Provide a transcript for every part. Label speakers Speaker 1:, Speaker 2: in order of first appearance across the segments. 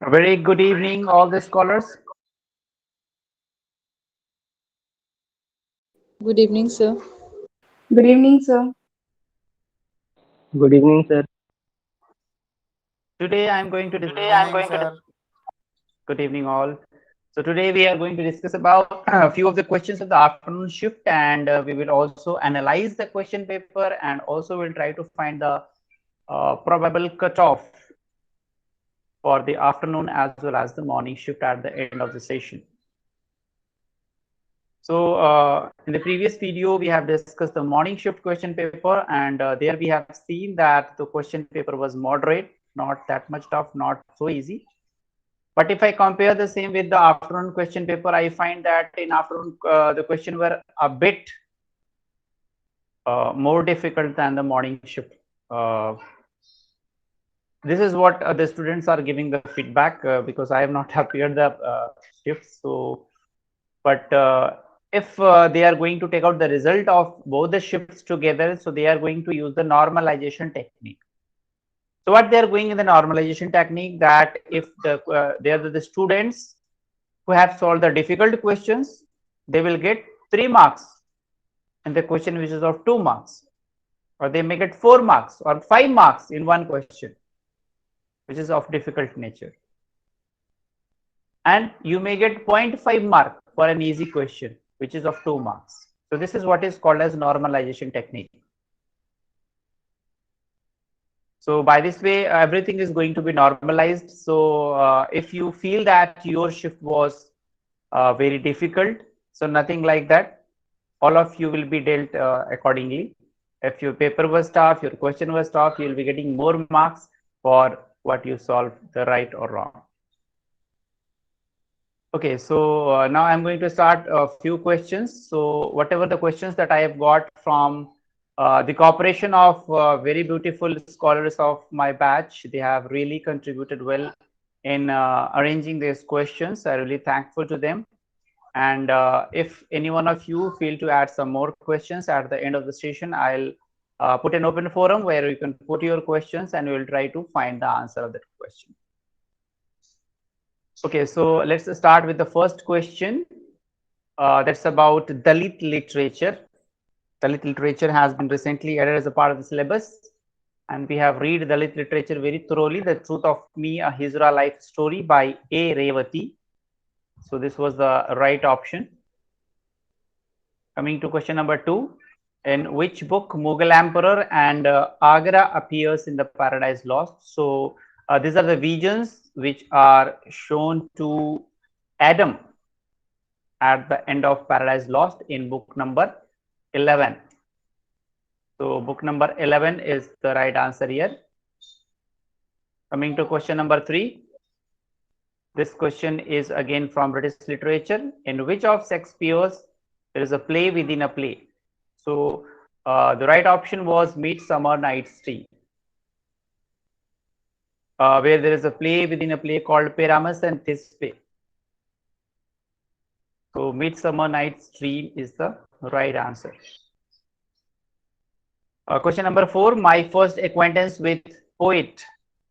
Speaker 1: A very good evening, all the scholars.
Speaker 2: Good evening, sir.
Speaker 3: Good evening, sir.
Speaker 4: Good evening, sir.
Speaker 1: Today I'm going to
Speaker 5: Good
Speaker 1: discuss.
Speaker 5: evening, sir.
Speaker 1: Good evening, all. So today we are going to discuss about a few of the questions of the afternoon shift, and we will also analyze the question paper, and also we'll try to find the probable cutoff for the afternoon as well as the morning shift at the end of the session. So in the previous video, we have discussed the morning shift question paper, and there we have seen that the question paper was moderate, not that much tough, not so easy. But if I compare the same with the afternoon question paper, I find that in afternoon the question were a bit more difficult than the morning shift. Uh, this is what the students are giving the feedback because I have not appeared the shifts. So, but if they are going to take out the result of both the shifts together, so they are going to use the normalization technique. So what they are going in the normalization technique, that if they are the students who have solved the difficult questions, they will get 3 marks in the question which is of 2 marks, or they may get 4 marks or 5 marks in one question which is of difficult nature, and you may get zero 0.5 mark for an easy question which is of 2 marks. So this is what is called as normalization technique. So by this way, everything is going to be normalized. So if you feel that your shift was very difficult, so nothing like that. All of you will be dealt accordingly. If your paper was tough, your question was tough, you will be getting more marks for what you solved the right or wrong. Okay, so now I'm going to start a few questions. So whatever the questions that I have got from the cooperation of very beautiful scholars of my batch, they have really contributed well in arranging these questions. I'm really thankful to them. And if any one of you feel to add some more questions at the end of the session, I'll put an open forum where you can put your questions and we'll try to find the answer of that question. Okay, so let's start with the first question. That's about Dalit literature. Dalit literature has been recently added as a part of the syllabus, and we have read Dalit literature very thoroughly. The Truth of Me, a Hijra Life Story by A. Revati. So this was the right option. Coming to question number 2, in which book Mughal Emperor and Agra appears in the Paradise Lost? So these are the visions which are shown to Adam at the end of Paradise Lost in book number 11. So book number 11 is the right answer here. Coming to question number 3. This question is again from British literature. In which of Shakespeare's there is a play within a play? So the right option was Midsummer Night's Dream, where there is a play within a play called Pyramus and Thisbe. So Midsummer Night's Dream is the right answer. Question number 4, my first acquaintance with poet.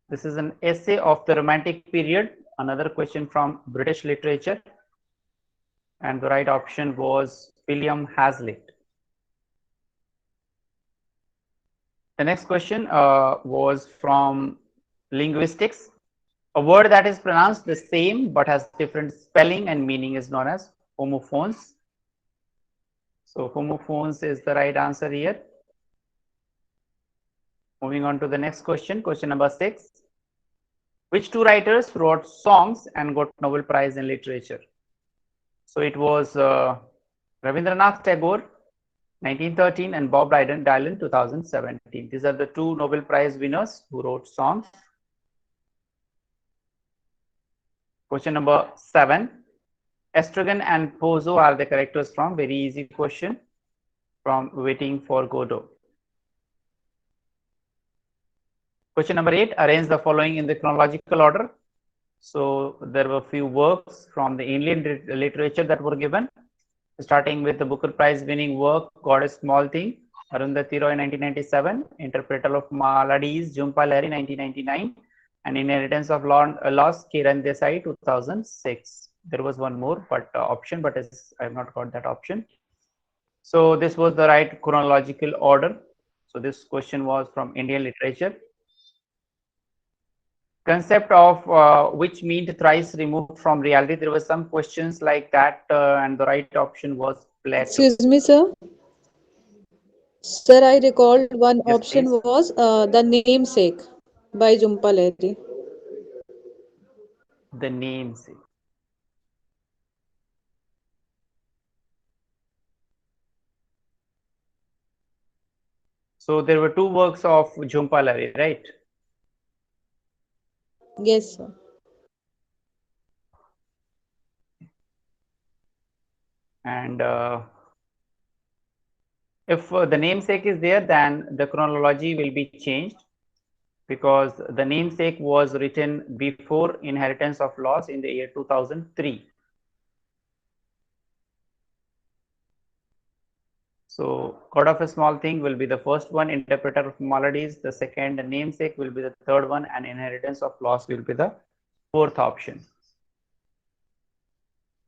Speaker 1: This is an essay of the Romantic period, another question from British literature. And the right option was William Hazlitt. The next question was from linguistics. A word that is pronounced the same but has different spelling and meaning is known as homophones. So homophones is the right answer here. Moving on to the next question, question number 6. Which two writers wrote songs and got Nobel Prize in Literature? So it was Rabindranath Tagore, 1913, and Bob Dylan, 2017. These are the two Nobel Prize winners who wrote songs. Question number 7. Estragon and Pozo are the characters from, very easy question, from Waiting for Godot. Question number 8, arrange the following in the chronological order. So there were few works from the Indian literature that were given, starting with the Booker Prize winning work, God a Small Thing, Arundhati Roy, 1997, Interpretal of Maladies, Jhumpa Lahiri, 1999, and Inheritance of Loss, Kiran Desai, 2006. There was one more but option, but I have not got that option. So this was the right chronological order. So this question was from Indian literature. Concept of which mean thrice removed from reality. There were some questions like that, and the right option was Plato.
Speaker 2: Excuse me, sir. Sir, I recalled one
Speaker 1: Yes,
Speaker 2: option
Speaker 1: please.
Speaker 2: was The Namesake by Jhumpa Lahiri.
Speaker 1: The namesake. So there were two works of Jhumpa Lahiri, right?
Speaker 2: Yes, sir.
Speaker 1: And if the namesake is there, then the chronology will be changed, because the namesake was written before Inheritance of Loss in the year 2003. So God of a Small Thing will be the first one, Interpreter of Maladies the second, Namesake will be the third one, and Inheritance of Loss will be the fourth option.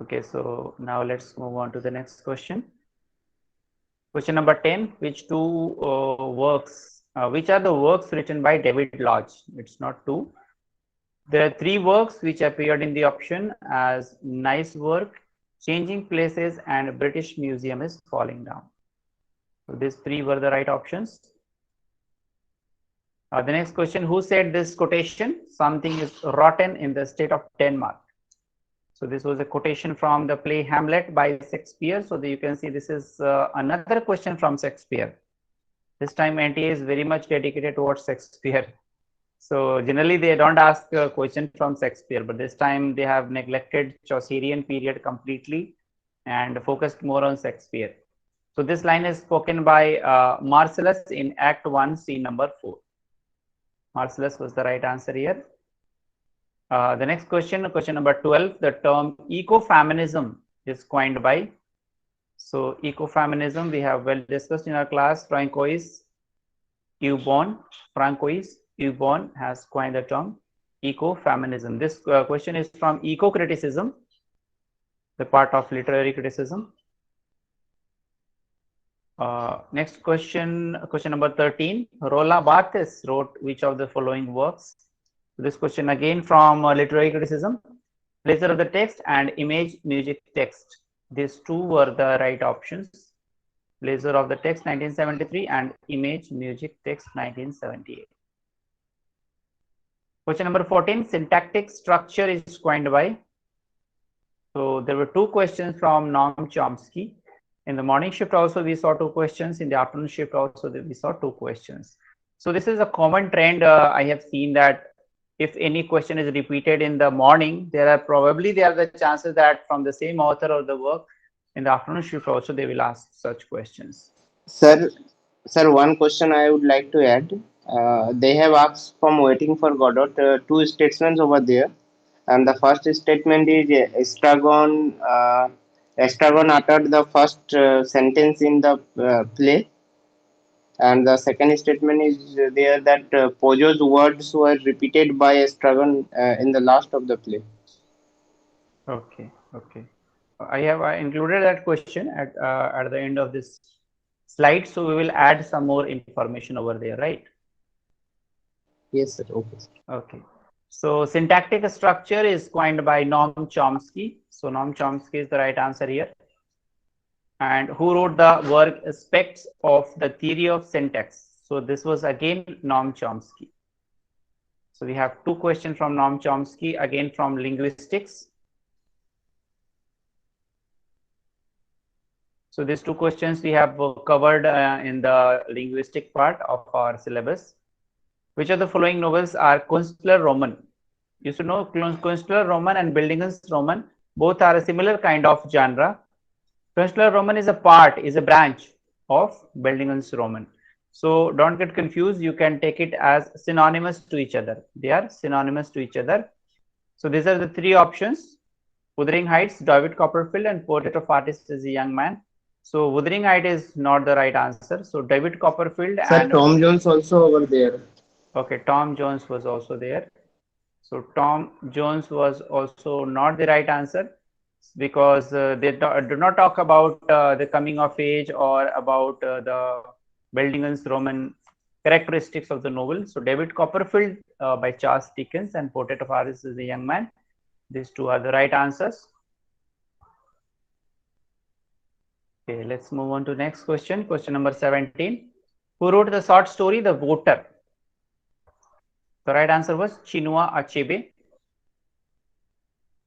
Speaker 1: Okay, so now let's move on to the next question. Question number 10, which are the works written by David Lodge? It's not two. There are three works which appeared in the option as Nice Work, Changing Places, and British Museum is Falling Down. So these three were the right options. The next question, who said this quotation? Something is rotten in the state of Denmark. So this was a quotation from the play Hamlet by Shakespeare. So you can see this is another question from Shakespeare. This time NTA is very much dedicated towards Shakespeare. So generally they don't ask a question from Shakespeare, but this time they have neglected Chaucerian period completely and focused more on Shakespeare. So this line is spoken by Marcellus in Act 1, scene number 4. Marcellus was the right answer here. The next question, question number 12, the term ecofeminism is coined by. So ecofeminism we have well discussed in our class. Francois Eubon has coined the term ecofeminism. This question is from eco-criticism, the part of literary criticism. Next question, question number 13. Roland Barthes wrote which of the following works? This question again from literary criticism. Pleasure of the text and image music text. These two were the right options. Pleasure of the text 1973 and image music text 1978. Question number 14. Syntactic structure is coined by. So there were two questions from Noam Chomsky. In the morning shift also we saw two questions. In the afternoon shift also we saw two questions. So this is a common trend I have seen, that if any question is repeated in the morning, there are the chances that from the same author or the work in the afternoon shift also they will ask such questions.
Speaker 4: Sir, one question I would like to add. They have asked from Waiting for Godot two statements over there, and the first statement is Estragon uttered the first sentence in the play, and the second statement is there that Pojo's words were repeated by Estragon in the last of the play.
Speaker 1: Okay. I have included that question at the end of this slide, so we will add some more information over there, right?
Speaker 4: Yes, sir. Okay.
Speaker 1: Okay. So syntactic structure is coined by Noam Chomsky. So Noam Chomsky is the right answer here. And who wrote the work Aspects of the Theory of Syntax? So this was again Noam Chomsky. So we have two questions from Noam Chomsky, again from linguistics. So these two questions we have covered in the linguistic part of our syllabus. Which of the following novels are Kunstler Roman? You should know Kunstler Roman and Bildungs Roman both are a similar kind of genre. Kunstler Roman is a branch of Bildungs Roman. So don't get confused. You can take it as synonymous to each other. They are synonymous to each other. So these are the three options: Wuthering Heights, David Copperfield, and Portrait of Artist as a Young Man. So Wuthering Heights is not the right answer. So David Copperfield
Speaker 4: Sir,
Speaker 1: and
Speaker 4: Tom Jones also over there.
Speaker 1: okay, Tom Jones was also there. So Tom Jones was also not the right answer, because they do not talk about the coming of age or about the Bellingham Roman characteristics of the novel. So David Copperfield by Charles Dickens and Portrait of Aris is a Young Man. These two are the right answers. Okay, let's move on to next question. Question number 17. Who wrote the short story The Voter? The right answer was Chinua Achebe.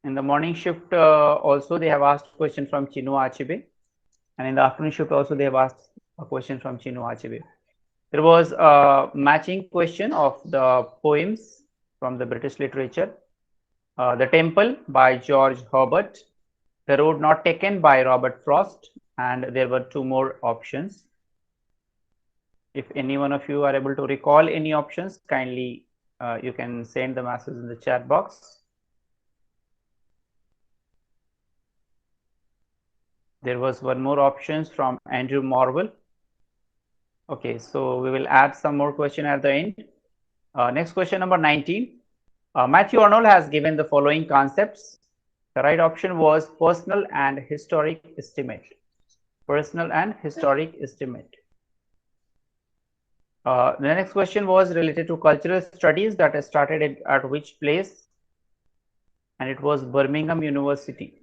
Speaker 1: In the morning shift also they have asked question from Chinua Achebe, and in the afternoon shift also they have asked a question from Chinua Achebe. There was a matching question of the poems from the British literature. The Temple by George Herbert, The Road Not Taken by Robert Frost, and there were two more options. If any one of you are able to recall any options, kindly you can send the message in the chat box. There was one more options from Andrew Morwell. Okay, so we will add some more question at the end. Next question number 19. Matthew Arnold has given the following concepts. The right option was personal and historic estimate. Personal and historic estimate. The next question was related to cultural studies that started at which place, and it was Birmingham University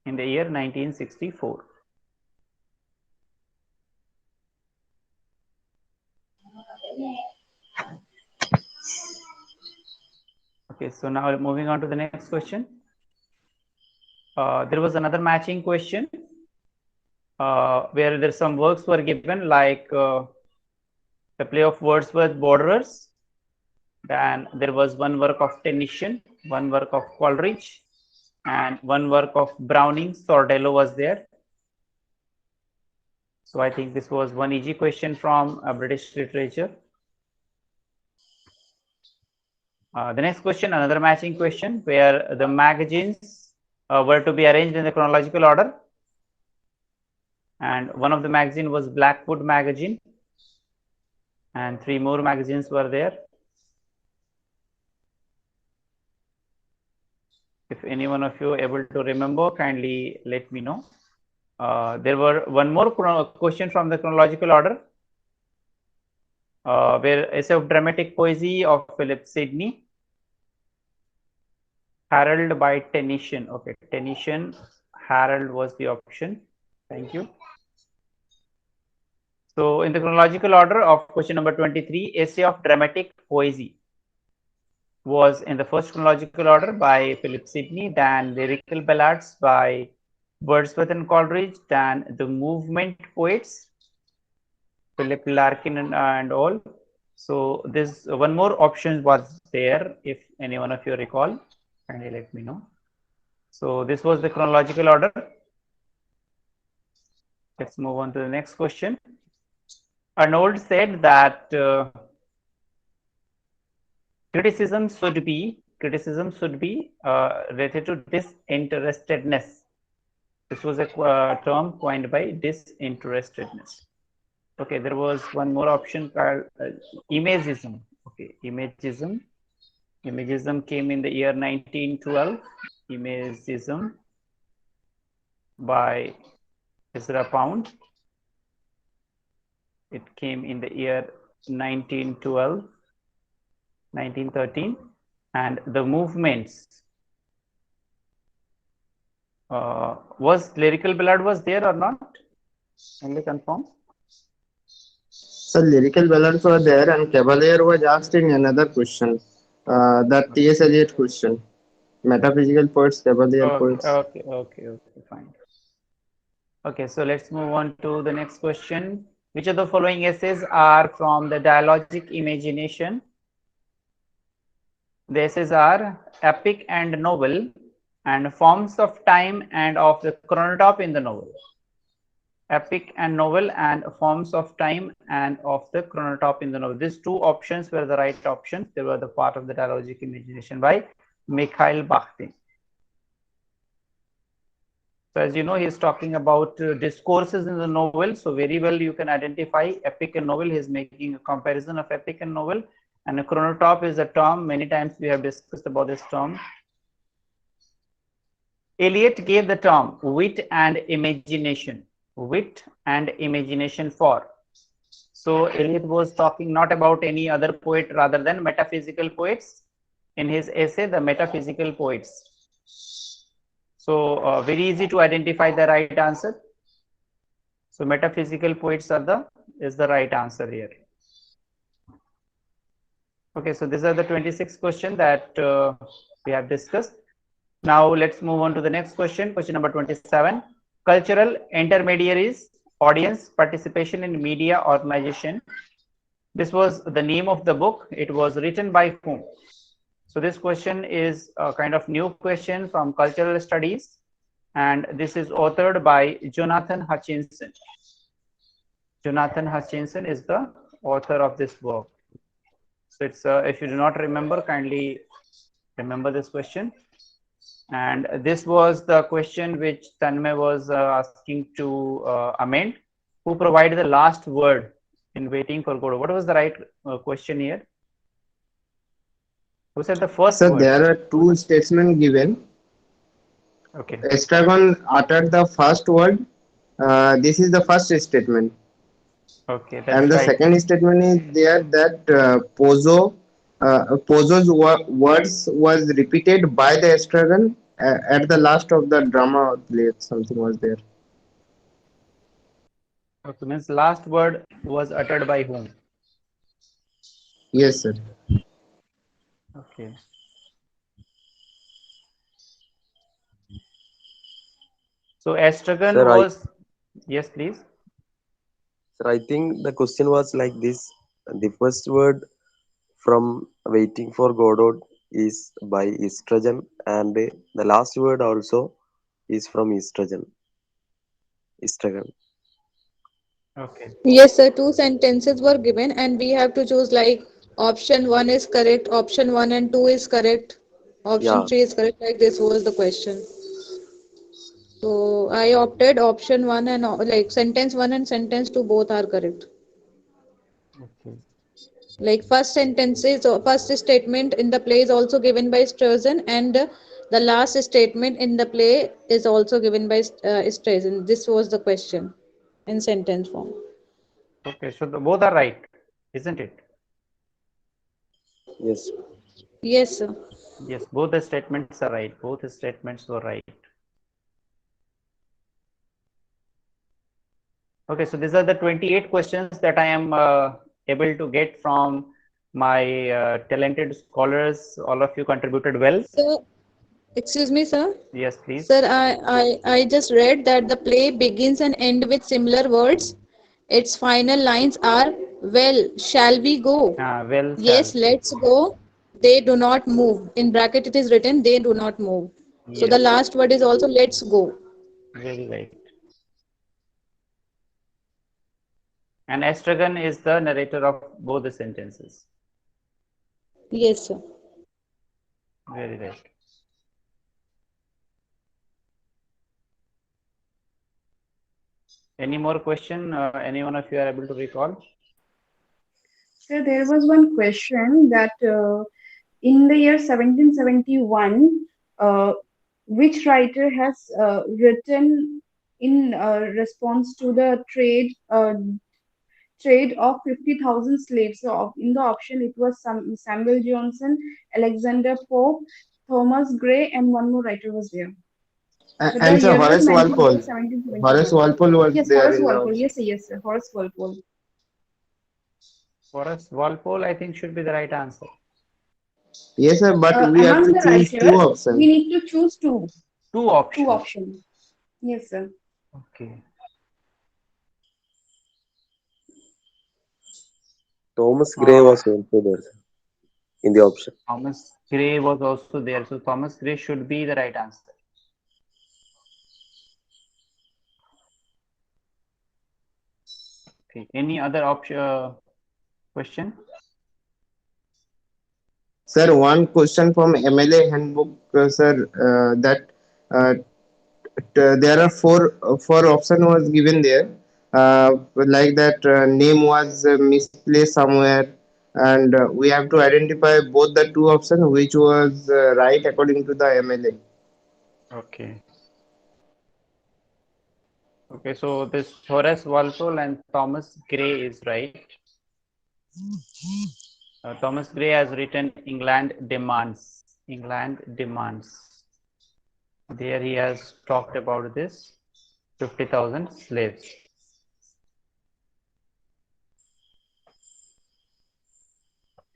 Speaker 1: in the year 1964. Okay, so now moving on to the next question. There was another matching question where there some works were given, like the play of Wordsworth Borderers. Then there was one work of Tennyson, one work of Coleridge, and one work of Browning. Sordello was there. So I think this was one easy question from British literature. The next question, another matching question, where the magazines were to be arranged in the chronological order. And one of the magazine was Blackwood magazine, and three more magazines were there. If any one of you are able to remember, kindly let me know. There were one more question from the chronological order, where essay of dramatic poesy of Philip Sidney, Harold by Tennyson. Okay, Tennyson, Harold was the option. Thank you. So in the chronological order of question number 23, essay of dramatic poesy was in the first chronological order by Philip Sidney, then lyrical ballads by Wordsworth and Coleridge, then the movement poets, Philip Larkin and all. So this one more option was there. If any one of you recall, kindly let me know. So this was the chronological order. Let's move on to the next question. Arnold said that criticism should be related to disinterestedness. This was a term coined by disinterestedness. Okay, there was one more option called imagism. Okay, imagism. Imagism came in the year 1912. Imagism by Ezra Pound. It came in the year 1912, 1913, and the movements was lyrical ballad was there or not? Only confirm.
Speaker 4: So lyrical ballads were there, and Cavalier was asked in another question. That T.S. Eliot question. Metaphysical poets, Cavalier poets.
Speaker 1: Okay, fine. Okay, so let's move on to the next question. Which of the following essays are from the Dialogic Imagination? The essays are Epic and Novel, and Forms of Time and of the Chronotop in the Novel. Epic and Novel, and Forms of Time and of the Chronotop in the Novel. These two options were the right options. They were the part of the Dialogic Imagination by Mikhail Bakhtin. So as you know, he is talking about discourses in the novel. So very well you can identify epic and novel. He is making a comparison of epic and novel. And a chronotop is a term, many times we have discussed about this term. Eliot gave the term wit and imagination. Wit and imagination for. So Eliot was talking not about any other poet rather than metaphysical poets in his essay, The Metaphysical Poets. So very easy to identify the right answer. So metaphysical poets is the right answer here. Okay, so these are the 26 questions that we have discussed. Now let's move on to the next question, question number 27. Cultural intermediaries, audience, participation in media organization. This was the name of the book. It was written by whom? So this question is a kind of new question from cultural studies, and this is authored by Jonathan Hutchinson. Jonathan Hutchinson is the author of this work. So it's if you do not remember, kindly remember this question. And this was the question which Tanmay was asking to amend. Who provided the last word in Waiting for Godot? What was the right question here? Who said the first
Speaker 4: So
Speaker 1: word?
Speaker 4: there are two statements given.
Speaker 1: Okay.
Speaker 4: Estragon uttered the first word. This is the first statement.
Speaker 1: Okay,
Speaker 4: And
Speaker 1: that's
Speaker 4: the
Speaker 1: right.
Speaker 4: second statement is there that Pozo's words was repeated by the Estragon at the last of the drama or play. Something was there.
Speaker 1: Okay, means last word was uttered by whom?
Speaker 4: Yes, sir.
Speaker 1: Okay. So Estragon
Speaker 5: Sir, I
Speaker 1: was, yes, please.
Speaker 5: sir, I think the question was like this. The first word from waiting for Godot is by estrogen, and the last word also is from estrogen. Estrogen.
Speaker 1: Okay.
Speaker 2: Yes, sir. Two sentences were given, and we have to choose like option one is correct, option one and two is correct, option
Speaker 5: Yeah.
Speaker 2: three is correct. Like this was the question. So I opted option one and like sentence one and sentence two both are correct.
Speaker 1: Okay.
Speaker 2: Like first sentence is first statement in the play is also given by Sturgeon, and the last statement in the play is also given by Sturgeon. This was the question in sentence form.
Speaker 1: Okay. So both are right, isn't it?
Speaker 5: Yes.
Speaker 2: Yes, sir.
Speaker 1: Yes, both the statements are right. Both the statements were right. Okay, so these are the 28 questions that I am able to get from my talented scholars. All of you contributed well.
Speaker 2: So, excuse me, sir.
Speaker 1: Yes, please.
Speaker 2: Sir, I just read that the play begins and ends with similar words. Its final lines are, well, shall we go?
Speaker 1: Well, shall.
Speaker 2: Yes, let's go. They do not move. In bracket it is written, they do not move. So the
Speaker 1: Yes,
Speaker 2: last word is also let's go.
Speaker 1: very right. And Estragon is the narrator of both the sentences.
Speaker 2: Yes, sir.
Speaker 1: Very right. Any more question? Any one of you are able to recall?
Speaker 3: So there was one question that in the year 1771, which writer has written in response to the trade of 50,000 slaves? So in the option, it was Samuel Johnson, Alexander Pope, Thomas Gray, and one more writer was there. But the
Speaker 4: And so
Speaker 3: year was
Speaker 4: Horace
Speaker 3: mentioned
Speaker 4: Walpole.
Speaker 3: was
Speaker 4: Horace
Speaker 3: 1771.
Speaker 4: Walpole was
Speaker 3: Yes,
Speaker 4: there
Speaker 3: Horace
Speaker 4: in the
Speaker 3: Walpole.
Speaker 4: option.
Speaker 3: Yes, yes, sir. Horace Walpole.
Speaker 1: Horace Walpole, I think, should be the right answer.
Speaker 4: Yes, sir, but we have
Speaker 3: Among
Speaker 4: to
Speaker 3: the
Speaker 4: choose two
Speaker 3: writers, we
Speaker 4: options.
Speaker 3: need to choose
Speaker 1: Two
Speaker 3: two
Speaker 1: options.
Speaker 3: options. Yes, sir.
Speaker 1: Okay.
Speaker 5: Thomas Gray
Speaker 1: Uh,
Speaker 5: was also there sir, in the option.
Speaker 1: Thomas Gray was also there. So Thomas Gray should be the right answer. Okay. Any other option? Question?
Speaker 4: Sir, one question from MLA handbook, sir, that uh, there are four option was given there. Like that name was misplaced somewhere, and we have to identify both the two options which was right according to the MLA.
Speaker 1: Okay. Okay, so this Horace Walpole and Thomas Gray is right. Thomas Gray has written England Demands. England Demands. There he has talked about this 50,000 slaves.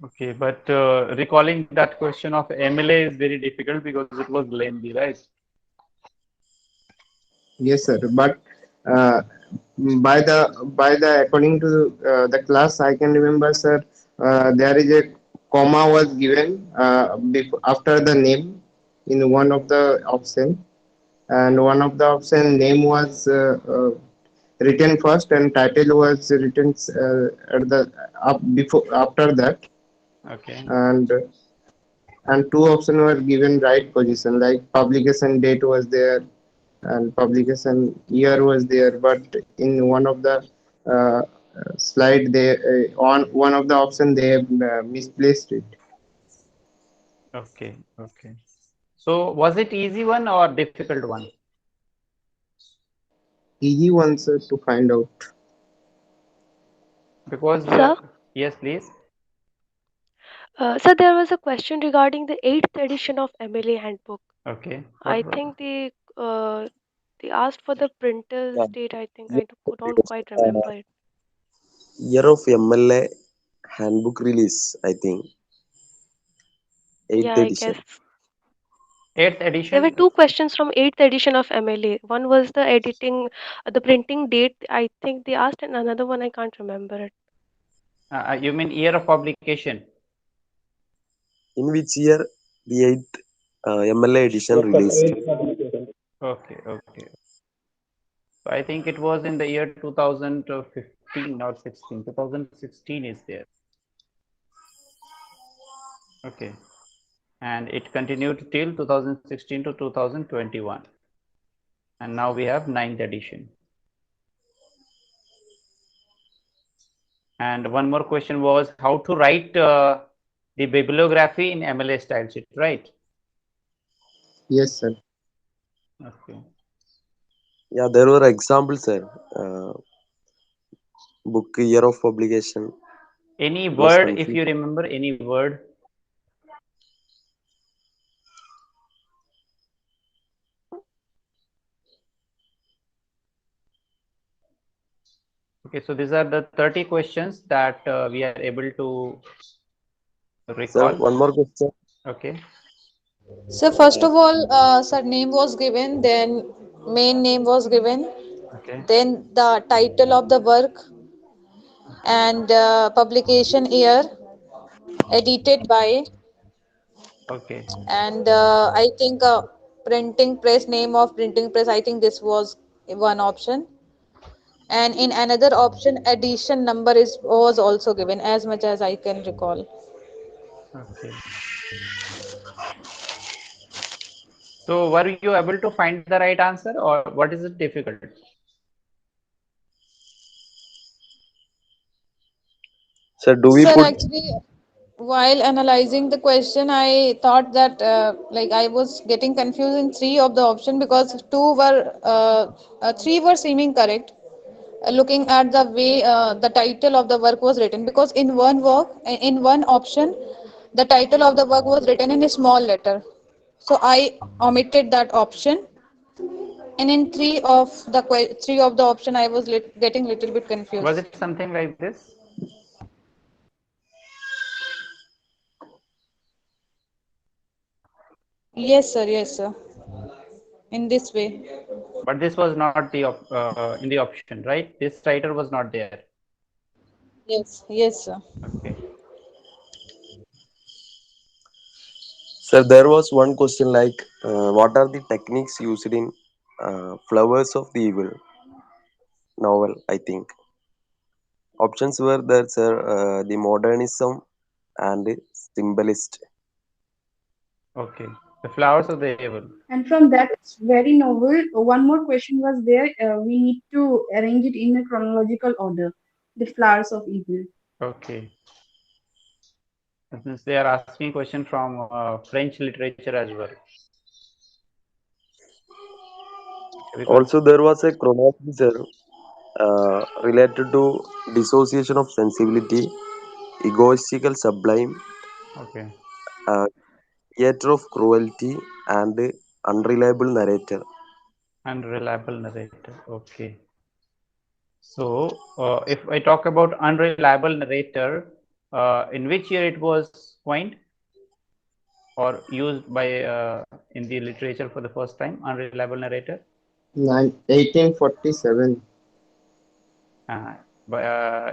Speaker 1: Okay, but recalling that question of MLA is very difficult because it was lengthy, right?
Speaker 4: Yes, sir. But uh, by the according to the class, I can remember, sir. There is a comma was given after the name in one of the option, and one of the option name was written first, and title was written at the up before after that,
Speaker 1: Okay.
Speaker 4: and two options were given right position, like publication date was there and publication year was there, but in one of the uh, slide they on one of the option they have misplaced it.
Speaker 1: Okay. Okay. So was it easy one or difficult one?
Speaker 4: Easy ones to find out.
Speaker 1: Because
Speaker 6: Sir,
Speaker 1: yes, please.
Speaker 6: so there was a question regarding the 8th edition of MLA handbook.
Speaker 1: Okay.
Speaker 6: I
Speaker 1: What?
Speaker 6: think they asked for the printer's
Speaker 5: Yeah.
Speaker 6: date. I think
Speaker 5: Year
Speaker 6: don't quite remember it.
Speaker 5: year of MLA handbook release, I think,
Speaker 6: Yeah,
Speaker 5: 8th
Speaker 6: I guess
Speaker 5: edition.
Speaker 1: Eighth
Speaker 6: there were
Speaker 1: edition.
Speaker 6: two questions from 8th edition of MLA. One was the the printing date. I think they asked, and another one I can't remember it.
Speaker 1: You mean year of publication?
Speaker 5: In which year the 8th MLA edition released?
Speaker 1: Okay. Okay. So I think it was in the year 2015 or 16. 2016 is there. Okay. And it continued till 2016 to 2021. And now we have ninth edition. And one more question was how to write the bibliography in MLA style sheet, right?
Speaker 4: Yes, sir.
Speaker 1: Okay.
Speaker 5: Yeah, there were examples, sir. Book year of publication.
Speaker 1: Any
Speaker 5: It was
Speaker 1: word, if
Speaker 5: confused.
Speaker 1: you remember any word? Okay, so these are the 30 questions that we are able to
Speaker 5: Sir,
Speaker 1: recall.
Speaker 5: one more question.
Speaker 1: Okay.
Speaker 2: So first of all, sir, name was given, then main name was given,
Speaker 1: Okay.
Speaker 2: then the title of the work and publication year, edited by,
Speaker 1: Okay.
Speaker 2: and I think printing press, name of printing press. I think this was one option, and in another option, edition number is was also given, as much as I can recall.
Speaker 1: Okay. So were you able to find the right answer or what is it difficult?
Speaker 5: Sir, do we
Speaker 2: Sir,
Speaker 5: put
Speaker 2: actually, while analyzing the question, I thought that like I was getting confused in three of the option because three were seeming correct. Looking at the way the title of the work was written, because in one option, the title of the work was written in a small letter. So I omitted that option, and in three of the option, I was getting little bit
Speaker 1: Was
Speaker 2: confused.
Speaker 1: it something like this?
Speaker 2: Yes, sir. Yes, sir. In this way.
Speaker 1: But this was not the in the option, right? This writer was not there.
Speaker 2: Yes. Yes, sir.
Speaker 1: Okay.
Speaker 5: Sir, there was one question like, what are the techniques used in Flowers of the Evil novel? I think options were there, sir. The modernism and symbolist.
Speaker 1: Okay. The flowers of the evil.
Speaker 3: And from that very novel, one more question was there. We need to arrange it in a chronological order. The Flowers of Evil.
Speaker 1: Okay. Since they are asking question from French literature as well. Because
Speaker 5: Also, there was a chronology, sir, related to dissociation of sensibility, egoistical sublime,
Speaker 1: okay,
Speaker 5: uh, theater of cruelty, and unreliable narrator.
Speaker 1: unreliable narrator. Okay. So if I talk about unreliable narrator, in which year it was coined or used by in the literature for the first time, unreliable narrator?
Speaker 4: 1847.
Speaker 1: Uh,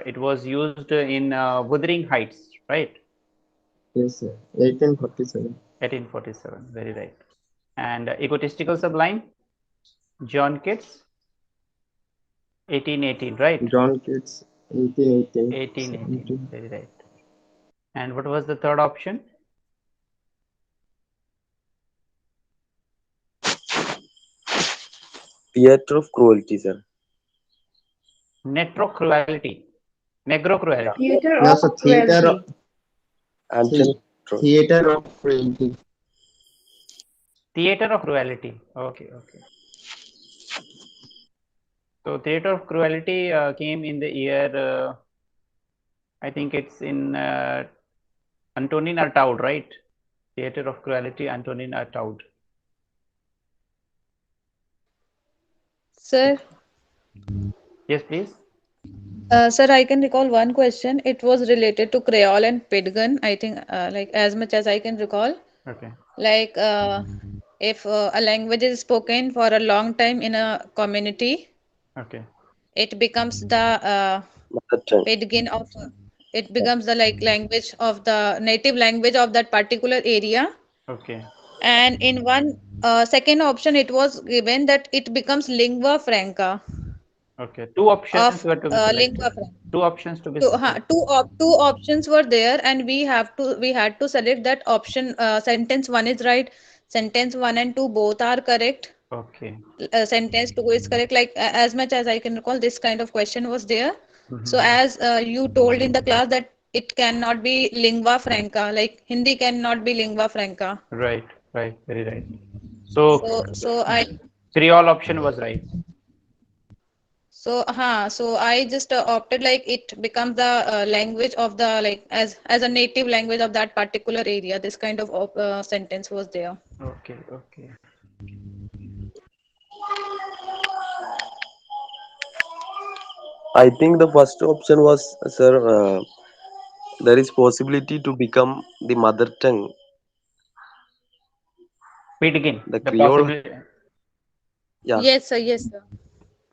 Speaker 1: it was used in Wuthering Heights, right?
Speaker 4: Yes, sir. 1847.
Speaker 1: 1847, very right. And egotistical sublime, John Keats, 1818, right?
Speaker 4: John Keats, 1818.
Speaker 1: 1818,
Speaker 4: 17.
Speaker 1: very right. And what was the third option?
Speaker 5: Theater of cruelty, sir.
Speaker 1: Netro cruelty, negro
Speaker 5: Yeah.
Speaker 1: cruelty,
Speaker 3: Theater
Speaker 4: No,
Speaker 3: of
Speaker 4: so
Speaker 3: cruelty.
Speaker 5: Ancient.
Speaker 4: theater of cruelty.
Speaker 1: theater of cruelty. Okay, okay. So theater of cruelty came in the year, I think it's in Antonin Artaud, right? Theater of cruelty, Antonin Artaud.
Speaker 2: Sir,
Speaker 1: Yes, please.
Speaker 2: sir, I can recall one question. It was related to Creole and Pidgin. I think, like as much as I can recall,
Speaker 1: Okay,
Speaker 2: like if a language is spoken for a long time in a community,
Speaker 1: okay,
Speaker 2: it becomes the
Speaker 5: Mother tongue.
Speaker 2: Pidgin of. It becomes the like language of the native language of that particular area.
Speaker 1: okay,
Speaker 2: And in one second option, it was given that it becomes lingua franca
Speaker 1: okay. Two options
Speaker 2: of
Speaker 1: were to be
Speaker 2: lingua
Speaker 1: selected.
Speaker 2: franca.
Speaker 1: Two options to be
Speaker 2: Two,
Speaker 1: selected.
Speaker 2: two options were there, and we had to select that option. Sentence one is right. Sentence one and two both are correct.
Speaker 1: Okay.
Speaker 2: Sentence two is correct. Like as much as I can recall, this kind of question was there. So
Speaker 1: Mhm.
Speaker 2: as you told in the class that it cannot be lingua franca, like Hindi cannot be lingua franca.
Speaker 1: Right, right, very right. So
Speaker 2: So I
Speaker 1: Creole option was right.
Speaker 2: so I just opted like it becomes the language of the like as a native language of that particular area. This kind of sentence was there.
Speaker 1: Okay, okay.
Speaker 5: I think the first option was, sir, there is possibility to become the mother tongue.
Speaker 1: Pidgin,
Speaker 5: The
Speaker 1: the
Speaker 5: Creole,
Speaker 1: possibility.
Speaker 5: yeah,
Speaker 2: Yes, sir. Yes, sir.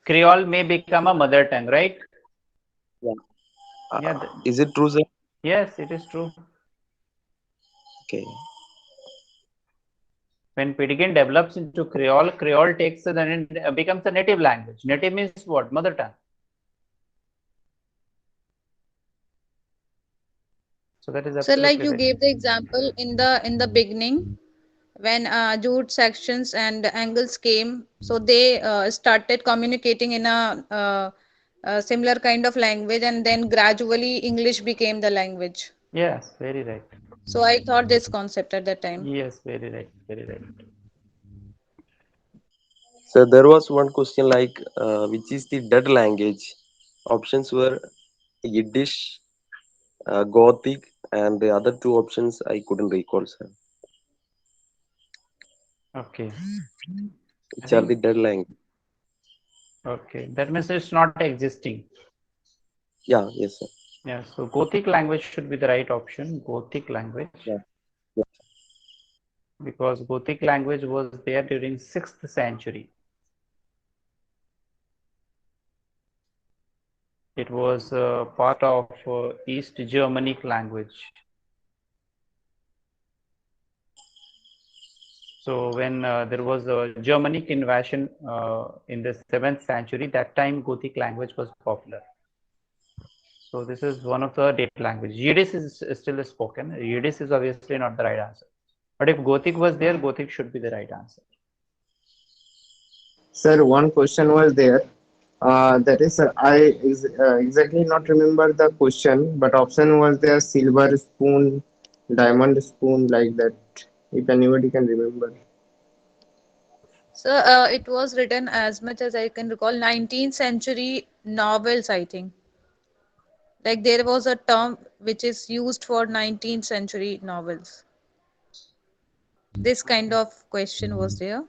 Speaker 1: Creole may become a mother tongue, right?
Speaker 5: yeah.
Speaker 1: Yeah,
Speaker 5: Is it true, sir?
Speaker 1: yes, it is true.
Speaker 5: Okay.
Speaker 1: When Pidgin develops into Creole, Creole takes then it becomes a native language. Native means what? Mother tongue. So that is
Speaker 2: So like
Speaker 1: absolutely
Speaker 2: you
Speaker 1: right.
Speaker 2: gave the example in the beginning when Jude sections and angles came, so they started communicating in a similar kind of language, and then gradually English became the language.
Speaker 1: Yes, very right.
Speaker 2: So I thought this concept at that time.
Speaker 1: Yes, very right, very right.
Speaker 5: So there was one question like, which is the dead language? Options were Yiddish, Gothic, and the other two options I couldn't recall, sir.
Speaker 1: Okay. I
Speaker 5: Which are
Speaker 1: think
Speaker 5: the dead language?
Speaker 1: okay. That means it's not existing.
Speaker 5: Yeah, yes, sir.
Speaker 1: Yeah, so Gothic language should be the right option. Gothic language,
Speaker 5: Yeah, yeah.
Speaker 1: because Gothic language was there during 6th century. It was part of East Germanic language. So when there was a Germanic invasion in the 7th century, that time Gothic language was popular. So this is one of the date language. Yiddish is still spoken. Yiddish is obviously not the right answer. But if Gothic was there, Gothic should be the right answer.
Speaker 4: Sir, one question was there. That is, exactly not remember the question, but option was there silver spoon Diamond spoon, like that. If anybody can remember.
Speaker 2: So it was written, as much as I can recall, 19th century novels, I think. Like there was a term which is used for 19th century novels. This kind of question was there.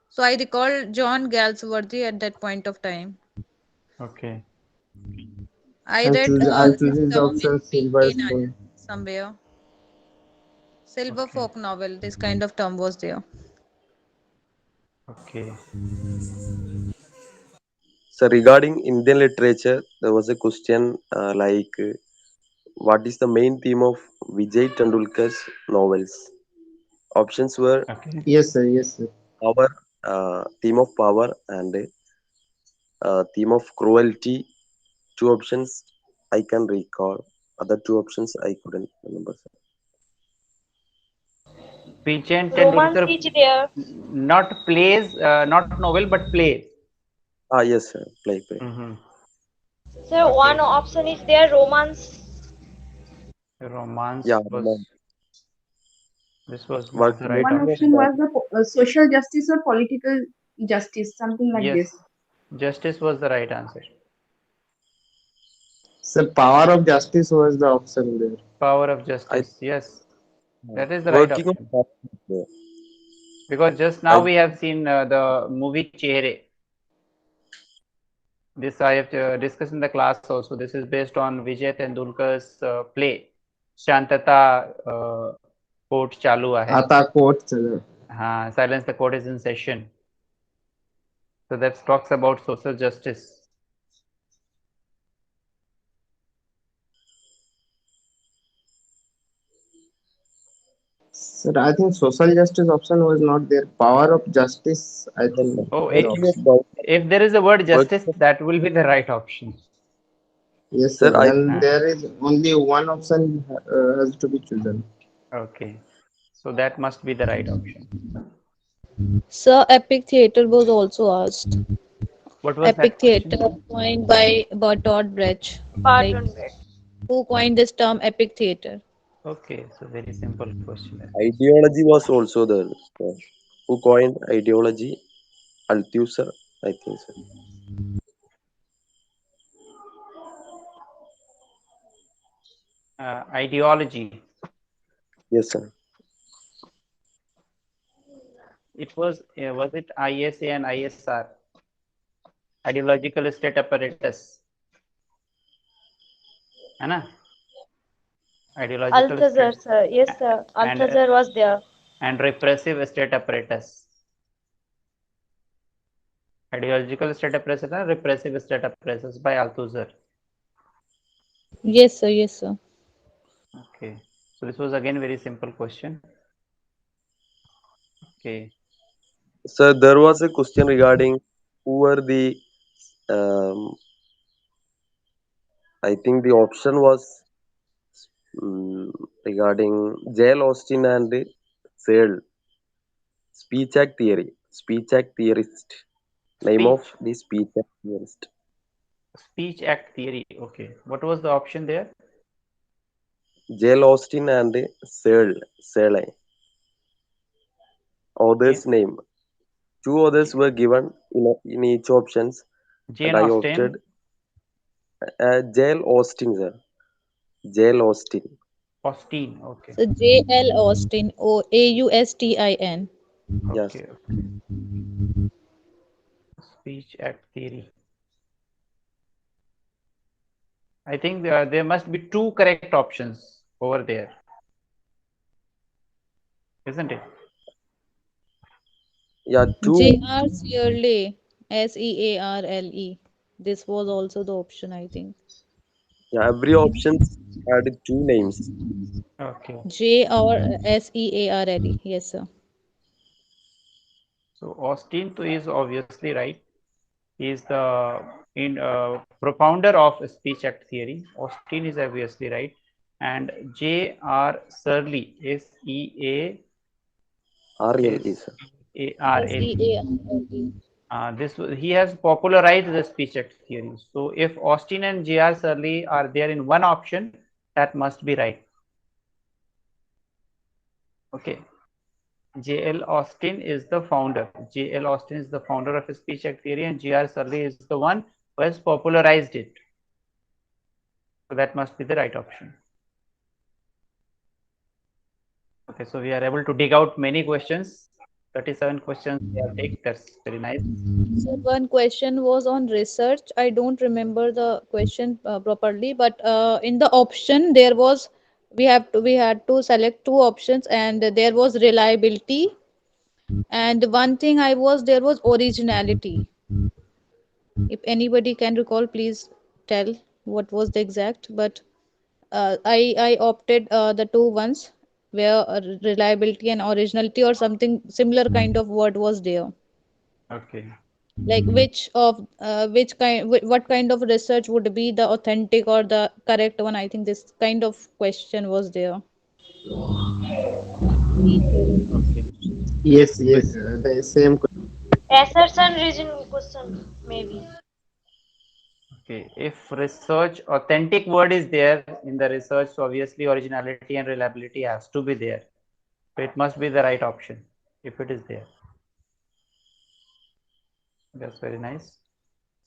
Speaker 2: So I recall John Galsworthy at that point of time.
Speaker 1: Okay.
Speaker 2: I read
Speaker 4: I'm
Speaker 2: this
Speaker 4: choosing the
Speaker 2: term in
Speaker 4: option silver
Speaker 2: PK
Speaker 4: spoon.
Speaker 2: somewhere. Silver
Speaker 1: Okay.
Speaker 2: folk novel. This kind of term was there.
Speaker 1: Okay.
Speaker 5: So regarding Indian literature, there was a question what is the main theme of Vijay Tendulkar's novels? Options were
Speaker 1: Okay.
Speaker 4: Yes, sir. Yes, sir.
Speaker 5: power, theme of power, and theme of cruelty. Two options I can recall. Other two options I couldn't remember.
Speaker 1: Pichen
Speaker 7: Romance
Speaker 1: Tendulkar,
Speaker 7: is there.
Speaker 1: not plays, not novel, but plays.
Speaker 5: Ah, yes, sir. Play.
Speaker 1: Mm-hmm.
Speaker 7: So one
Speaker 1: Okay.
Speaker 7: option is there, romance.
Speaker 1: Romance
Speaker 5: Yeah,
Speaker 1: was, this was not the right
Speaker 3: One
Speaker 5: working
Speaker 1: option.
Speaker 3: option
Speaker 5: on
Speaker 3: was the social justice or political justice, something like
Speaker 1: Yes,
Speaker 3: this.
Speaker 1: justice was the right answer.
Speaker 4: So power of justice was the option there.
Speaker 1: Power of
Speaker 5: I
Speaker 1: justice. Yes, that is the right
Speaker 5: working on
Speaker 1: option.
Speaker 5: that.
Speaker 1: Because just now
Speaker 5: I
Speaker 1: we have seen the movie Chere. This I have discussed in the class also. This is based on Vijay Tendulkar's play Shantata Court Chalu hai.
Speaker 4: आता court चला.
Speaker 1: Silence the court is in session. So that talks about social justice.
Speaker 4: Sir, I think social justice option was not there. Power of justice, I think,
Speaker 1: Oh,
Speaker 4: was the
Speaker 5: working on
Speaker 4: option.
Speaker 1: if there is a word
Speaker 5: working
Speaker 1: justice,
Speaker 5: on,
Speaker 1: that will be the right option.
Speaker 4: Yes, sir.
Speaker 5: sir. I
Speaker 4: And
Speaker 1: Uh,
Speaker 4: there is only one option has to be chosen.
Speaker 1: okay, so that must be the right option.
Speaker 2: So epic theater was also asked.
Speaker 1: What was
Speaker 2: Epic
Speaker 1: that question?
Speaker 2: theater coined by Bertolt Brecht. Like
Speaker 7: Barton Bread.
Speaker 2: who coined this term epic theater?
Speaker 1: Okay, so very simple question.
Speaker 5: ideology was also there. Sir. Who coined ideology? Althusser, I think, sir.
Speaker 1: Ideology.
Speaker 5: Yes, sir.
Speaker 1: It was it ISA and ISR? Ideological state apparatus. है ना? Ideological
Speaker 7: Althazar,
Speaker 1: state
Speaker 7: sir. Yes, sir.
Speaker 1: and
Speaker 7: Althazar was there.
Speaker 1: repressive state apparatus. Ideological state apparatus and repressive state apparatus by Althusser.
Speaker 2: Yes, sir. Yes, sir.
Speaker 1: Okay, so this was again very simple question. Okay,
Speaker 5: Sir, there was a question regarding who were the. Um, I think the option was regarding Jail Austin and Searle. Speech Act Theory. Speech Act Theorist. Name of
Speaker 1: speech
Speaker 5: the Speech Act Theorist.
Speaker 1: speech act theory. Okay, what was the option there?
Speaker 5: Jail Austin and Searle.
Speaker 1: Okay,
Speaker 5: Author's name. Two others were given in each options, and
Speaker 1: Jane
Speaker 5: I opted
Speaker 1: Austen.
Speaker 5: Jail Austin, sir. Jail Austin.
Speaker 1: Austin. Okay,
Speaker 2: So J.L. Austin, Austin.
Speaker 5: Yes.
Speaker 1: okay. Speech act theory. I think there must be two correct options over there, isn't it?
Speaker 5: Yeah, two.
Speaker 2: J.R. Searle, Searle. This was also the option, I think.
Speaker 5: Yeah, every options had two names.
Speaker 1: Okay,
Speaker 2: J or Searle. Yes, sir.
Speaker 1: so Austin too is obviously right. He is the propounder of speech act theory. Austin is obviously right, and J.R. Searle,
Speaker 5: RLE, sir.
Speaker 1: Searle.
Speaker 2: Searle.
Speaker 1: He has popularized the speech act theory. So if Austin and J.R. Searle are there in one option, that must be right. Okay. J.L. Austin is the founder. J.L. Austin is the founder of speech act theory, and G.R. Surley is the one who has popularized it. So that must be the right option. Okay, so we are able to dig out many questions. 37 questions we have taken. That's very nice.
Speaker 2: So one question was on research. I don't remember the question properly, but in the option there was we had to select two options, and there was reliability, and one thing I was there was originality. If anybody can recall, please tell what was the exact. But I opted the two ones where reliability and originality or something similar kind of word was there.
Speaker 1: Okay.
Speaker 2: Like which kind what kind of research would be the authentic or the correct one? I think this kind of question was there.
Speaker 1: Okay.
Speaker 4: Yes, yes, the same.
Speaker 7: Research and reason question, maybe.
Speaker 1: Okay. If research authentic word is there in the research, so obviously originality and reliability has to be there. So it must be the right option if it is there. That's very nice.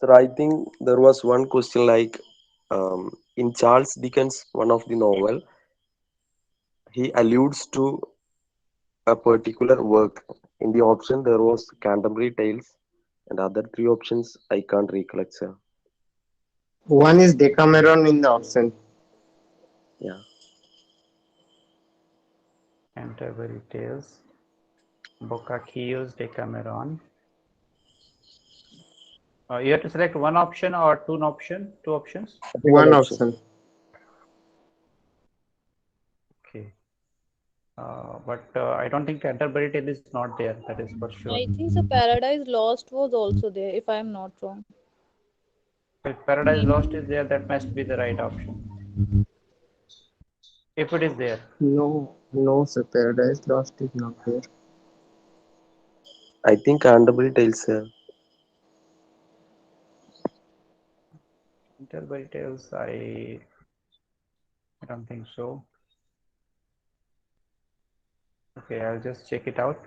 Speaker 5: Sir, I think there was one question like in Charles Dickens, one of the novel, he alludes to a particular work. In the option, there was Canterbury Tales, and other three options I can't recollect, sir.
Speaker 4: One is Decameron in the option.
Speaker 5: Yeah,
Speaker 1: Canterbury Tales, Boccaccio's Decameron. You have to select one option or two options.
Speaker 5: only one
Speaker 4: One
Speaker 5: option.
Speaker 4: option.
Speaker 1: Okay. But I don't think Canterbury Tale is not there. That is for sure.
Speaker 2: I think the Paradise Lost was also there, if I am not wrong.
Speaker 1: If Paradise Lost is there, that must be the right option. If it is there.
Speaker 4: No, no, sir. Paradise Lost is not there.
Speaker 5: I think Canterbury Tales, sir.
Speaker 1: Canterbury Tales, I don't think so. Okay, I'll just check it out.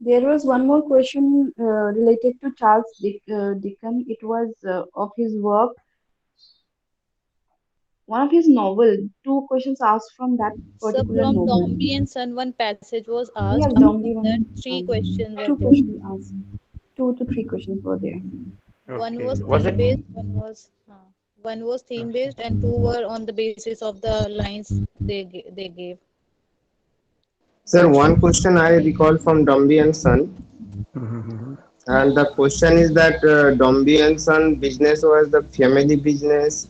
Speaker 3: There was one more question related to Dickens. It was of his work, one of his novel. Two questions asked from that
Speaker 2: So
Speaker 3: particular
Speaker 2: from
Speaker 3: novel.
Speaker 2: Dombey and Son, one passage was asked.
Speaker 3: Yes,
Speaker 2: After
Speaker 3: Dombey
Speaker 2: that,
Speaker 3: one.
Speaker 2: three questions were
Speaker 3: Two
Speaker 2: there.
Speaker 3: questions asked. Two to three questions were there.
Speaker 2: One
Speaker 1: Okay.
Speaker 2: was
Speaker 1: Was
Speaker 2: theme
Speaker 1: it?
Speaker 2: based, one was theme
Speaker 1: Okay.
Speaker 2: based, and two were on the basis of the lines they gave.
Speaker 4: Sir, one question I recall from Dombey and Son,
Speaker 1: Mhm.
Speaker 4: and the question is that Dombey and Son business was the family business,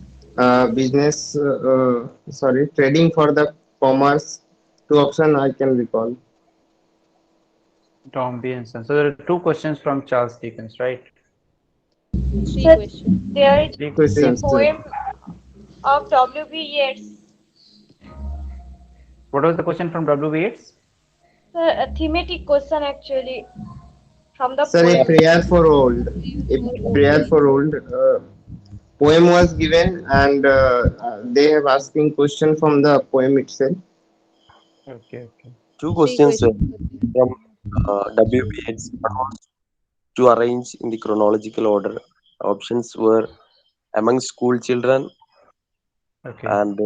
Speaker 4: sorry, trading for the commerce. Two option I can recall.
Speaker 1: Dombey and Son. So there are two questions from Charles Dickens, right?
Speaker 2: Three
Speaker 7: So
Speaker 2: questions.
Speaker 7: there is
Speaker 1: Three
Speaker 7: a
Speaker 1: questions.
Speaker 4: Questions, sir.
Speaker 7: poem of W.B. Yeats.
Speaker 1: What was the question from W. Yeats?
Speaker 7: So a thematic question actually from the
Speaker 4: Sir, a
Speaker 7: poem.
Speaker 4: prayer for old. A
Speaker 2: For old.
Speaker 4: prayer for old. Poem was given, and they have asking question from the poem itself.
Speaker 1: Okay, okay.
Speaker 5: Two
Speaker 2: Three
Speaker 5: questions, sir,
Speaker 2: questions were there.
Speaker 5: from W.B. Yeats. One was to arrange in the chronological order. Options were Among School Children
Speaker 1: Okay.
Speaker 5: and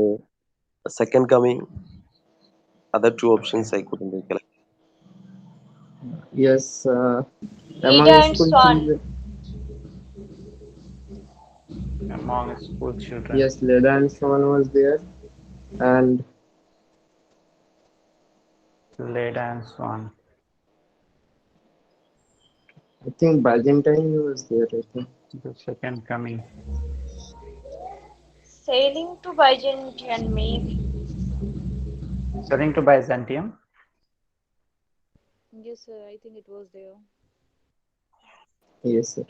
Speaker 5: Second Coming. Other two options I couldn't recollect.
Speaker 4: Yes,
Speaker 7: Leda
Speaker 4: among
Speaker 7: and
Speaker 4: school
Speaker 7: Swan.
Speaker 4: children.
Speaker 1: Among school children.
Speaker 4: Yes, Leda and Swan was there, and
Speaker 1: Leda and Swan.
Speaker 4: I think Byzantine was there. I think.
Speaker 1: The second coming.
Speaker 7: Sailing to Byzantium, maybe.
Speaker 1: Selling to Byzantium.
Speaker 2: Yes, sir. I think it was there.
Speaker 4: Yes, sir.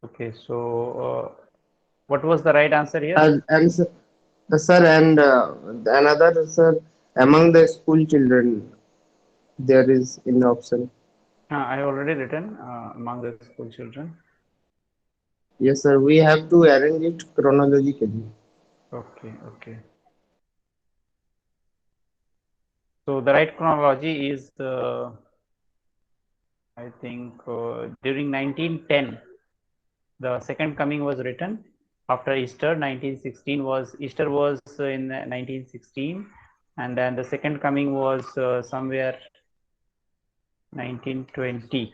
Speaker 1: Okay, so what was the right answer here?
Speaker 4: And sir, and another sir, among the school children, there is in the option.
Speaker 1: I already written among the school children.
Speaker 4: Yes, sir. We have to arrange it chronologically.
Speaker 1: Okay, okay. So the right chronology is, I think, during 1910, the second coming was written. After Easter, 1916 was Easter was in 1916, and then the second coming was somewhere 1920,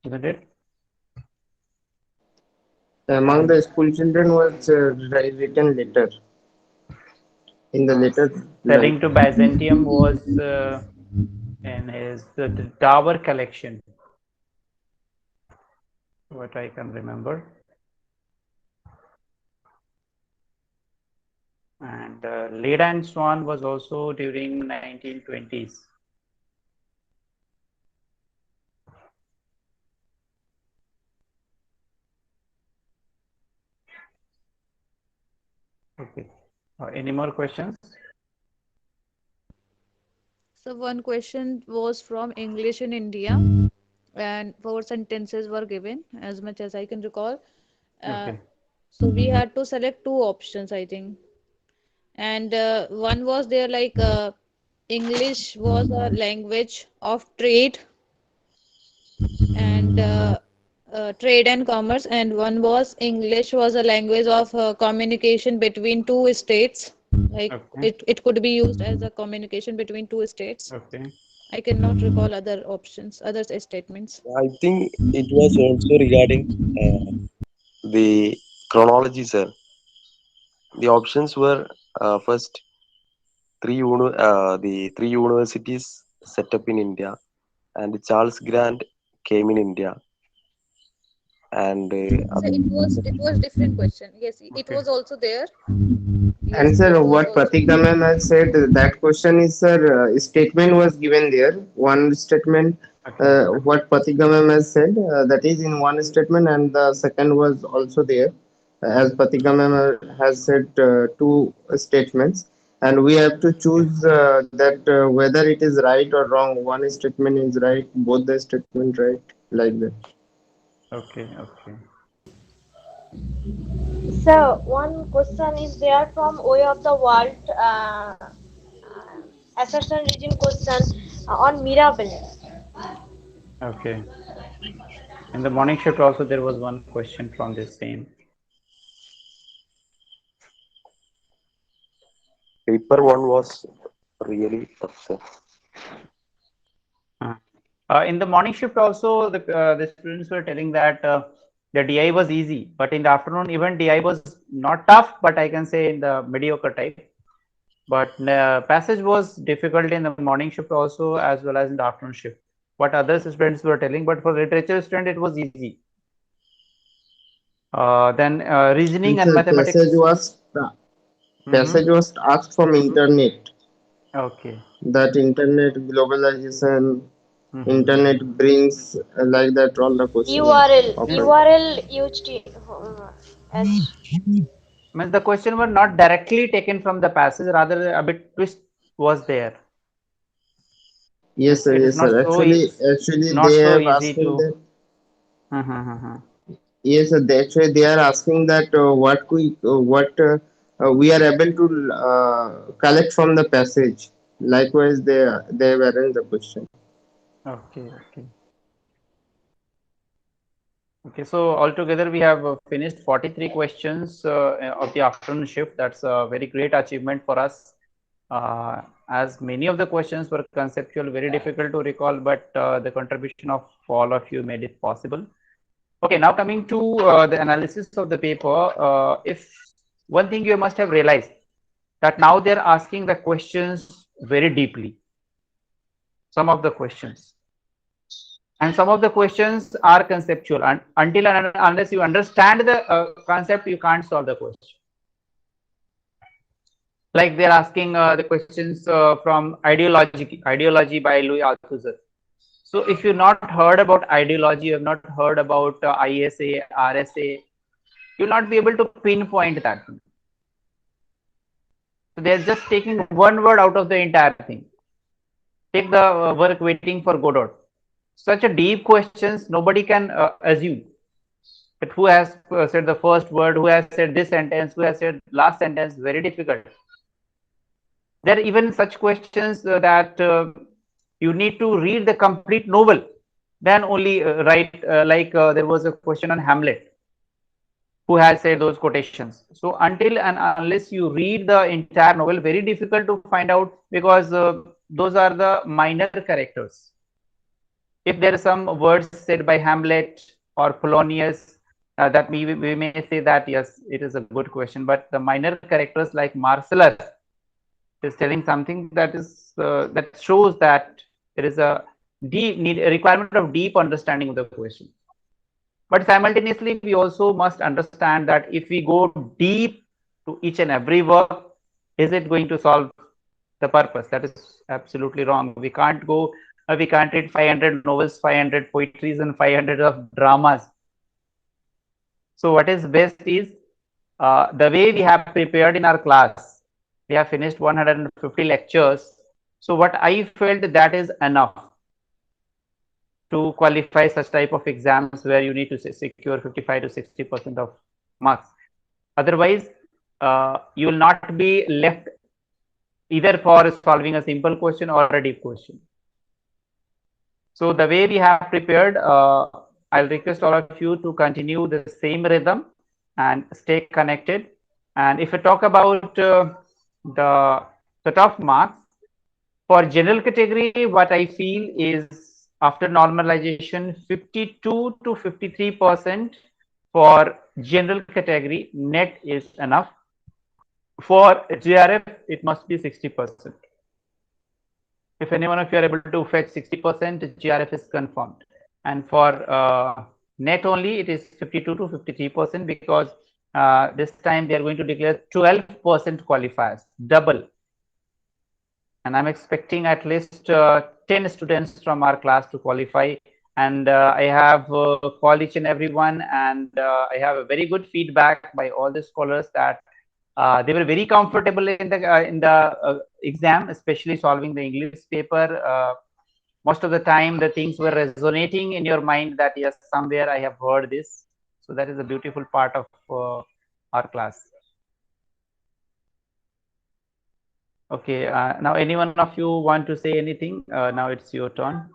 Speaker 1: isn't it?
Speaker 4: Among
Speaker 1: And
Speaker 4: the school children was written later in the later life.
Speaker 1: selling to Byzantium was in his the Tower collection, what I can remember. And Leda and Swan was also during 1920s. Okay. Any more questions?
Speaker 2: So one question was from English in India, and four sentences were given, as much as I can recall. Uh,
Speaker 1: Okay.
Speaker 2: so we had to select two options, I think. And one was there like English was a language of trade and trade and commerce, and one was English was a language of communication between two states. Like
Speaker 1: Okay.
Speaker 2: it could be used as a communication between two states.
Speaker 1: Okay.
Speaker 2: I cannot recall other options, other statements.
Speaker 5: I think it was also regarding the chronology, sir. The options were first the three universities set up in India, and Charles Grant came in India, and
Speaker 2: So it was different question. Yes, it
Speaker 1: Okay.
Speaker 2: was also there.
Speaker 4: And
Speaker 2: Yes,
Speaker 4: sir,
Speaker 2: it was
Speaker 4: what
Speaker 2: also.
Speaker 4: Pratika ma'am has said, that question is, sir, statement was given there. One statement,
Speaker 1: Okay.
Speaker 4: what Pratika ma'am has said, that is in one statement, and the second was also there. As Pratika ma'am has said, two statements, and we have to
Speaker 1: Okay.
Speaker 4: choose that whether it is right or wrong. One statement is right, both the statement right, like that.
Speaker 1: Okay. Okay.
Speaker 7: So one question is there from Way of the World, assertion region question on Mirabel.
Speaker 1: Okay. In the morning shift also there was one question from this same.
Speaker 5: paper one was really tough, sir.
Speaker 1: In the morning shift also the students were telling that the DI was easy, but in the afternoon even DI was not tough, but I can say in the mediocre type. But passage was difficult in the morning shift also as well as in the afternoon shift. What other students were telling, but for literature student it was easy. Then reasoning
Speaker 4: And
Speaker 1: and
Speaker 4: sir,
Speaker 1: mathematics. Mm-hmm.
Speaker 4: passage was asked from internet.
Speaker 1: Okay.
Speaker 4: That internet globalization,
Speaker 1: Mm-hmm.
Speaker 4: internet brings like that all the question
Speaker 7: URL
Speaker 4: of it.
Speaker 7: URL used as
Speaker 1: Means the question were not directly taken from the passage, rather a bit twist was there.
Speaker 4: Yes,
Speaker 1: Means
Speaker 4: sir,
Speaker 1: it is
Speaker 4: yes, sir. Actually,
Speaker 1: not
Speaker 4: they
Speaker 1: so
Speaker 4: have
Speaker 1: easy
Speaker 4: asking
Speaker 1: to.
Speaker 4: that.
Speaker 1: Uh-huh.
Speaker 4: Yes, sir. Actually, they are asking that what we are able to collect from the passage. Likewise, they have arranged the question.
Speaker 1: Okay, okay. Okay, so altogether we have finished 43 questions of the afternoon shift. That's a very great achievement for us. As many of the questions were conceptual, very difficult to recall, but the contribution of all of you made it possible. Okay, now coming to the analysis of the paper, if one thing you must have realized that now they're asking the questions very deeply, some of the questions. And some of the questions are conceptual, and until and unless you understand the concept, you can't solve the question. Like they're asking the questions from ideology by Louis Althusser. So if you've not heard about ideology, you have not heard about ISA, RSA, you'll not be able to pinpoint that. So they're just taking one word out of the entire thing. Take the work Waiting for Godot. Such a deep questions nobody can assume. But who has said the first word, who has said this sentence, who has said last sentence, very difficult. There are even such questions that you need to read the complete novel, then only write, like there was a question on Hamlet, who has said those quotations. So until and unless you read the entire novel, very difficult to find out, because those are the minor characters. If there are some words said by Hamlet or Polonius, that we may say that yes, it is a good question, but the minor characters like Marcellus is telling something that is that shows that there is a a requirement of deep understanding of the question. But simultaneously, we also must understand that if we go deep to each and every work, is it going to solve the purpose? That is absolutely wrong. We can't read 500 novels, 500 poetries, and 500 of dramas. So what is best is the way we have prepared in our class. We have finished 150 lectures. So what I felt, that is enough to qualify such type of exams where you need to secure 55 to 60% of marks. Otherwise, you will not be left either for solving a simple question or a deep question. So the way we have prepared, I'll request all of you to continue the same rhythm and stay connected. And if I talk about the cutoff marks for general category, what I feel is after normalization, 52 to 53% for general category net is enough. For GRF, it must be 60%. If any one of you are able to fetch 60%, GRF is confirmed. And for net only, it is 52 to 53%, because this time they are going to declare 12% qualifiers, double. And I'm expecting at least 10 students from our class to qualify. And I have called each and everyone, and I have a very good feedback by all the scholars that they were very comfortable in the exam, especially solving the English paper. Most of the time, the things were resonating in your mind that yes, somewhere I have heard this. So that is a beautiful part of our class. Okay, now any one of you want to say anything? Now it's your turn.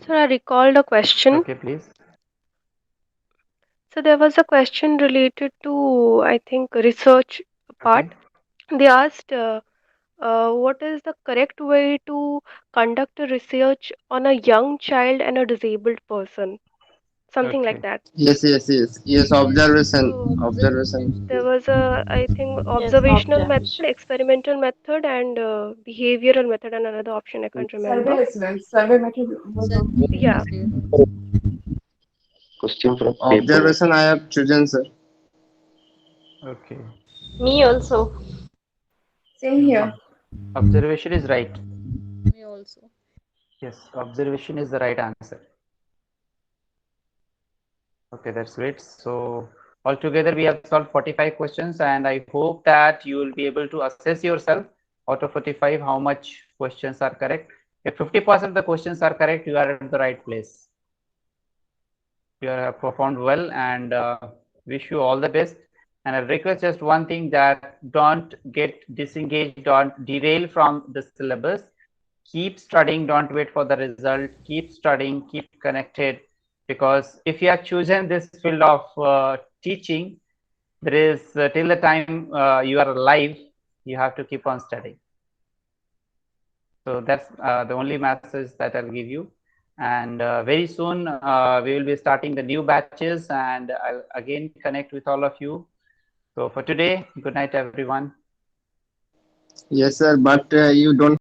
Speaker 6: So I recalled a question.
Speaker 1: Okay, please.
Speaker 6: So there was a question related to, I think, research part.
Speaker 1: Okay.
Speaker 6: They asked, what is the correct way to conduct a research on a young child and a disabled person? Something like
Speaker 1: Okay.
Speaker 6: that.
Speaker 4: Yes. Observation,
Speaker 6: So
Speaker 4: observation.
Speaker 6: there was a, I think,
Speaker 7: Yes,
Speaker 6: observational method,
Speaker 7: observation.
Speaker 6: experimental method, and behavioral method, and another option I can't remember.
Speaker 3: Survey as well. Survey method was also.
Speaker 6: Yeah.
Speaker 5: Question from paper.
Speaker 4: Observation I have chosen, sir.
Speaker 1: Okay.
Speaker 7: Me also.
Speaker 3: Same here.
Speaker 1: Observation is right.
Speaker 2: Me also.
Speaker 1: Yes, observation is the right answer. Okay, that's great. So altogether we have solved 45 questions, and I hope that you will be able to assess yourself out of 45 how much questions are correct. If 50% of the questions are correct, you are at the right place. You have performed well, and wish you all the best. And I request just one thing, that don't get disengaged, don't derail from the syllabus. Keep studying, don't wait for the result. Keep studying, keep connected, because if you have chosen this field of teaching, there is till the time you are alive, you have to keep on studying. So that's the only message that I'll give you. And very soon we will be starting the new batches, and I'll again connect with all of you. So for today, good night, everyone.
Speaker 4: Yes, sir. But you don't